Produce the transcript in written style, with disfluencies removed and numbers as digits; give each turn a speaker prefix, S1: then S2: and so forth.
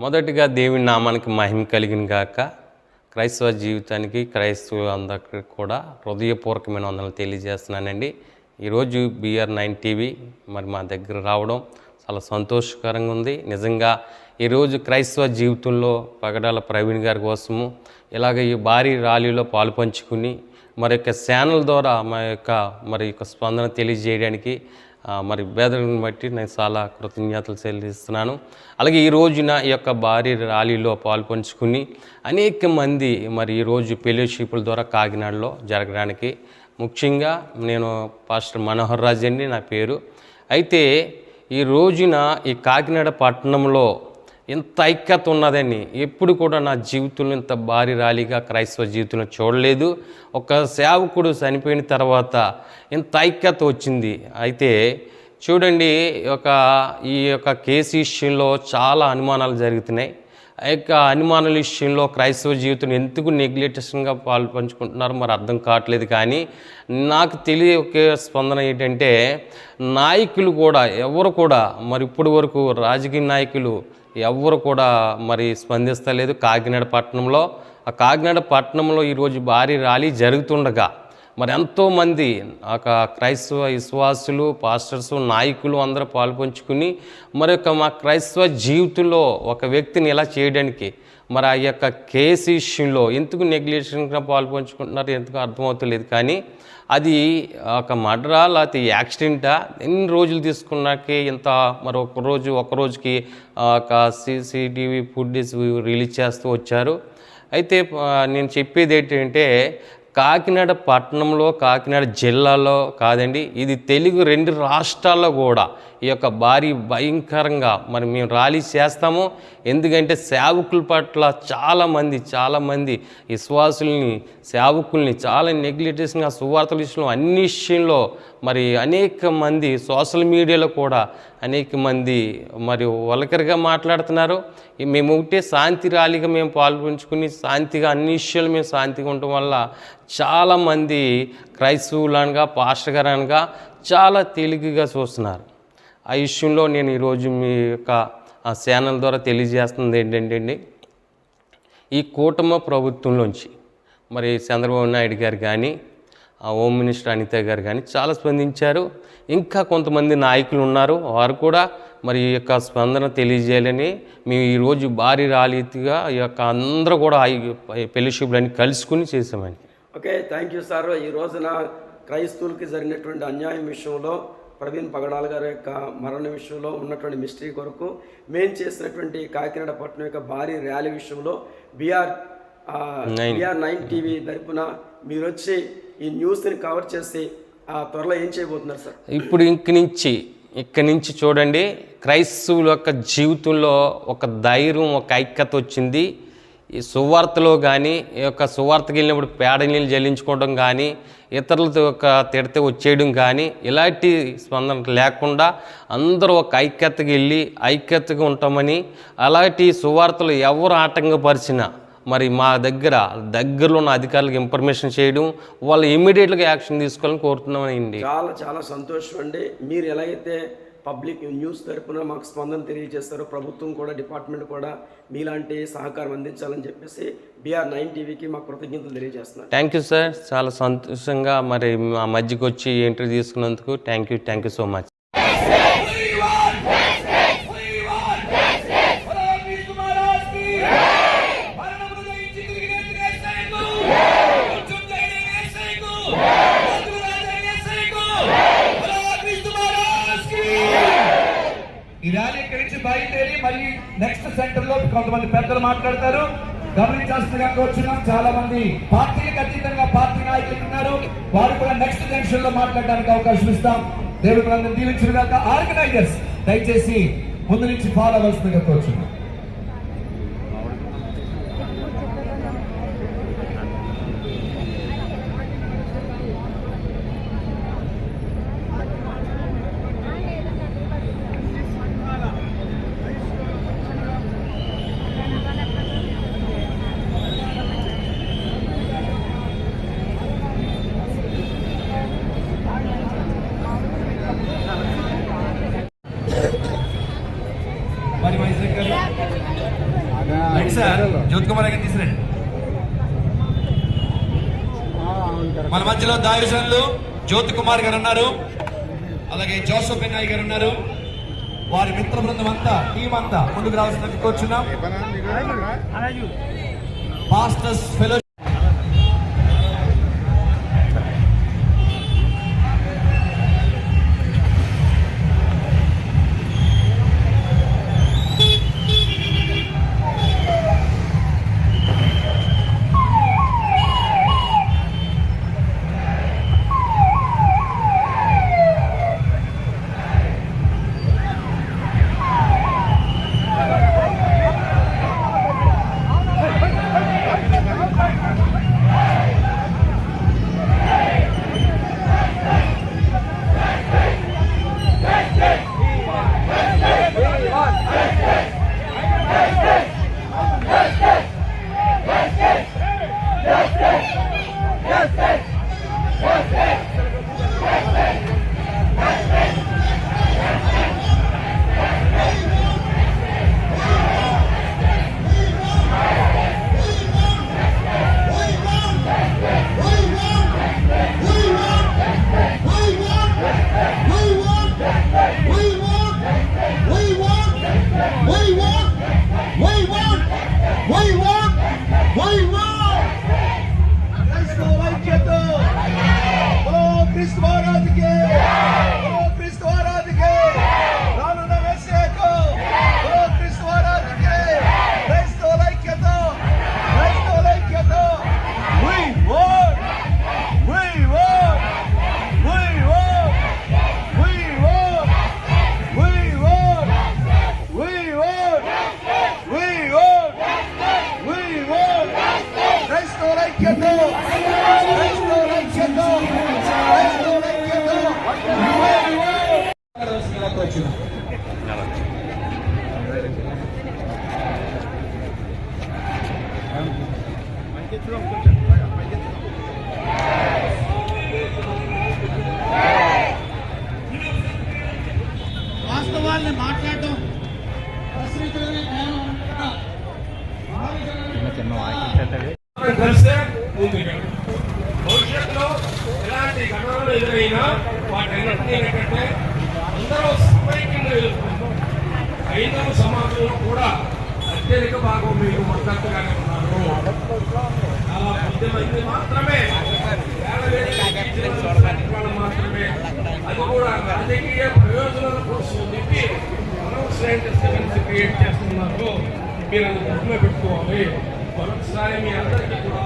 S1: మొదటిగా దేవుని నామానికి మహిమ కలిగిన గాక. క్రైస్తవ జీవితానికి క్రైస్తవులందరికీ కూడా హృదయపూర్వకమైన వందనాలు తెలియజేస్తున్నానండి. ఈరోజు BR9 టీవీ మరి మా దగ్గర రావడం చాలా సంతోషకరంగా ఉంది. నిజంగా ఈరోజు క్రైస్తవ జీవితంలో పగడాల ప్రవీణ్ గారి కోసము ఇలాగ ఈ భారీ ర్యాలీలో పాలు పంచుకుని మరి యొక్క ఛానల్ ద్వారా మా యొక్క స్పందన తెలియజేయడానికి మరి బేదలను బట్టి నేను చాలా కృతజ్ఞతలు చెల్లిస్తున్నాను. అలాగే ఈ రోజున ఈ యొక్క భారీ ర్యాలీలో పాల్పంచుకుని అనేక మంది మరి ఈరోజు ఫెలోషిప్ల ద్వారా కాకినాడలో జరగడానికి, ముఖ్యంగా నేను పాస్టర్ మనోహర్ రాజ్ అండి నా పేరు. అయితే ఈ రోజున ఈ కాకినాడ పట్టణంలో ఇంత ఐక్యత ఉన్నదని ఎప్పుడు కూడా నా జీవితంలో ఇంత భారీ ర్యాలీగా క్రైస్తవ జీవితంలో చూడలేదు. ఒక సేవకుడు చనిపోయిన తర్వాత ఇంత ఐక్యత వచ్చింది. అయితే చూడండి, ఈ యొక్క కేసు విషయంలో చాలా అనుమానాలు జరుగుతున్నాయి. ఆ యొక్క అనుమానాల విషయంలో క్రైస్తవ జీవితం ఎందుకు నెగ్లెక్టేషన్గా పంచుకుంటున్నారో మరి అర్థం కావట్లేదు. కానీ నాకు ఒకే స్పందన ఏంటంటే, నాయకులు కూడా ఎవరు కూడా మరి ఇప్పటి వరకు రాజకీయ నాయకులు ఎవరు కూడా మరి స్పందిస్తలేదు. కాకినాడ పట్టణంలో ఈరోజు భారీ ర్యాలీ జరుగుతుండగా మరి ఎంతోమంది క్రైస్తవ విశ్వాసులు, పాస్టర్స్, నాయకులు అందరూ పాల్పంచుకుని మరి మా క్రైస్తవ జీవితంలో ఒక వ్యక్తిని ఇలా చేయడానికి మరి ఆ యొక్క కేసు విషయంలో ఎందుకు నెగ్లెక్షన్గా పాల్పంచుకుంటున్నారు ఎందుకు అర్థమవుతలేదు. కానీ అది ఒక మర్డరా లేకపోతే యాక్సిడెంటా, ఎన్ని రోజులు తీసుకున్నాకే ఇంత మరి ఒక రోజుకి ఒక CCTV ఫుటేజ్ రిలీజ్ చేస్తూ వచ్చారు. అయితే నేను చెప్పేది ఏంటంటే, కాకినాడ పట్టణంలో, కాకినాడ జిల్లాలో కాదండి, ఇది తెలుగు 2 రాష్ట్రాల్లో కూడా ఈ యొక్క భారీ భయంకరంగా మరి మేము ర్యాలీ చేస్తాము. ఎందుకంటే సేవకుల పట్ల చాలామంది విశ్వాసుల్ని, సేవకుల్ని చాలా నెగ్లెక్టేషన్గా సువార్తల విషయంలో అన్ని విషయంలో మరి అనేక మంది సోషల్ మీడియాలో కూడా అనేక మంది మరి వల్గర్గా మాట్లాడుతున్నారు. మేము ఒకటే శాంతి ర్యాలీగా మేము పాల్పంచుకుని శాంతిగా అన్ని విషయాలు మేము శాంతిగా ఉండటం వల్ల చాలామంది క్రైస్తవులనగా, పాస్టర్ గారు అనగా చాలా తేలికగా చూస్తున్నారు. ఆ విషయంలో నేను ఈరోజు మీ యొక్క ఛానల్ ద్వారా తెలియజేస్తుంది ఏంటంటే, ఈ కూటమి ప్రభుత్వంలోంచి మరి చంద్రబాబు నాయుడు గారు కానీ, హోమ్ మినిస్టర్ అనిత గారు కానీ చాలా స్పందించారు. ఇంకా కొంతమంది నాయకులు ఉన్నారు, వారు కూడా మరి ఈ యొక్క స్పందన తెలియజేయాలని మేము ఈరోజు భారీ ర్యాలీగా ఈ యొక్క అందరూ కూడా ఫెలోషిప్లన్నీ కలుసుకుని చేసామండి.
S2: Okay, thank you sir. ఈ రోజున క్రైస్తవులకి జరిగినటువంటి అన్యాయం విషయంలో, ప్రవీణ్ పగడాల గారి యొక్క మరణ విషయంలో ఉన్నటువంటి మిస్టరీ కొరకు మేము చేసినటువంటి కాకినాడ పట్టణం యొక్క భారీ ర్యాలీ విషయంలో BR9 టీవీ తరపున మీరు వచ్చి ఈ న్యూస్ని కవర్ చేసి త్వరలో ఏం చేయబోతున్నారు సార్?
S1: ఇప్పుడు ఇక్కడి నుంచి చూడండి, క్రైస్తవుల యొక్క జీవితంలో ఒక ధైర్యం, ఒక ఐక్యత వచ్చింది. ఈ సువార్తలో కానీ, ఈ యొక్క సువార్తకి వెళ్ళినప్పుడు పేడ నీళ్ళు జల్లించుకోవడం కానీ, ఇతరులతో తిడితే వచ్చేయడం కానీ ఇలాంటి స్పందన లేకుండా అందరూ ఒక ఐక్యతకి వెళ్ళి ఐక్యతగా ఉంటామని, అలాంటి సువార్తలు ఎవరు ఆటంకపరిచినా మరి మా దగ్గరలో ఉన్న అధికారులకు ఇన్ఫర్మేషన్ చేయడం, వాళ్ళు ఇమ్మీడియట్గా యాక్షన్ తీసుకోవాలని కోరుతున్నామండి.
S2: చాలా సంతోషం అండి. మీరు ఎలాగైతే పబ్లిక్ న్యూస్ తరపున మాకు స్పందన తెలియజేస్తారో, ప్రభుత్వం కూడా, డిపార్ట్మెంట్ కూడా మీలాంటి సహకారం అందించాలని చెప్పేసి BR9 టీవీకి మా కృతజ్ఞతలు తెలియజేస్తున్నాను.
S1: Thank you sir. చాలా సంతోషంగా మరి మా మధ్యకి వచ్చి ఇంటర్వ్యూ తీసుకున్నందుకు థ్యాంక్ యూ సో మచ్.
S3: ఈ ర్యాలీ ఇక్కడి నుంచి బయలుదేరి మళ్ళీ నెక్స్ట్ సెంటర్ లో కొంతమంది పెద్దలు మాట్లాడతారు. గమనించాల్సిందిగా కోరుచున్నాం. చాలా మంది పార్టీలకు అతీతంగా పార్టీ నాయకులు ఉన్నారు, వారు కూడా నెక్స్ట్ జంక్షన్ లో మాట్లాడడానికి అవకాశం ఇస్తాం. దేవుడు అందరినీ దీవించుగాక. ఆర్గనైజర్స్ దయచేసి ముందు నుంచి ఫాలో అవ్వాల్సిందిగా కోరుచున్నాం. మరి వైజాగ్ రైట్ సార్, జ్యోతి కుమార్ గారిని తీసుకురండి. మన మధ్యలో దాయుషన్లు జ్యోతి కుమార్ గారు ఉన్నారు, అలాగే జోసఫ్ బెన్నాయ్ గారు ఉన్నారు. వారి మిత్ర బృందం అంతా, టీం అంతా ముందుకు రావాల్సిన కోరుచున్నాం. పాస్టర్స్ ఫెలో
S4: వాస్తవాల్ని మాట్లాడటం
S5: భవిష్యత్తులో ఎలాంటి ఘటనలు ఎదురైనా వాటన్నింటినీ ఏంటంటే అందరూ సమైక్యంగా ఎదుర్కొంటారు. హైందవ సమాజంలో కూడా అత్యధిక భాగం మీకు మద్దతుగానే ఉన్నారు. చాలా కొద్ది మంది మాత్రమే మాత్రమే అది కూడా రాజకీయ ప్రయోజనాల కోసం చెప్పి అనవసరమైన డిస్టర్బెన్స్ క్రియేట్ చేస్తున్నారు. మీరు అది దృష్టిలో పెట్టుకోవాలి. మరొకసారి మీ అందరికీ కూడా